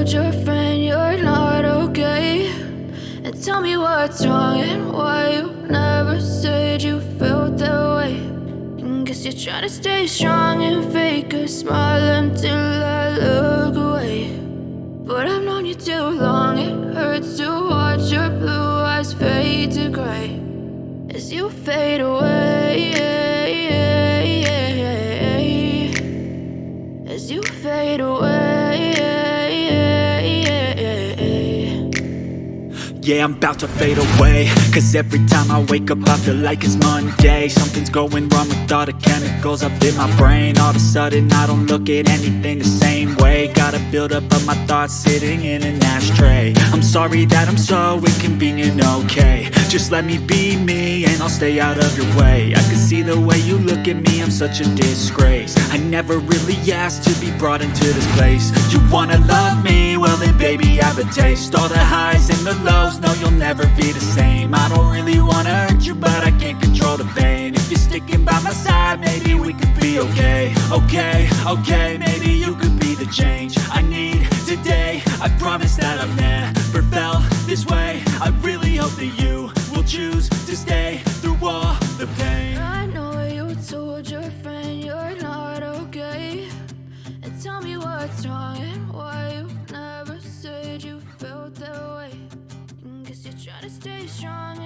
told your friend you're not okay, and tell me what's wrong and why you never said you felt that way. And guess you're trying to stay strong and fake a smile until I look away. But I've known you too long, it hurts to watch your blue eyes fade to gray as you fade away, as you fade away. Yeah, I'm about to fade away, cause every time I wake up I feel like it's Monday. Something's going wrong with all the chemicals up in my brain. All of a sudden I don't look at anything the same way. Gotta build up of my thoughts sitting in an ashtray. I'm sorry that I'm so inconvenient, okay. Just let me be me and I'll stay out of your way. I can see the way you look at me, I'm such a disgrace. I never really asked to be brought into this place. You wanna love me? Well then baby I have a taste. All the highs and the lows, no you'll never be the same. I don't really wanna hurt you but I can't control the pain. If you're sticking by my side maybe we could be okay. Okay, maybe you could be the change I need today. I promise that I've never felt this way. I really hope that you will choose to stay through all the pain. I know you told your friend you're not okay, and tell me what's wrong and why you never said you felt that way. And guess you're trying to stay strong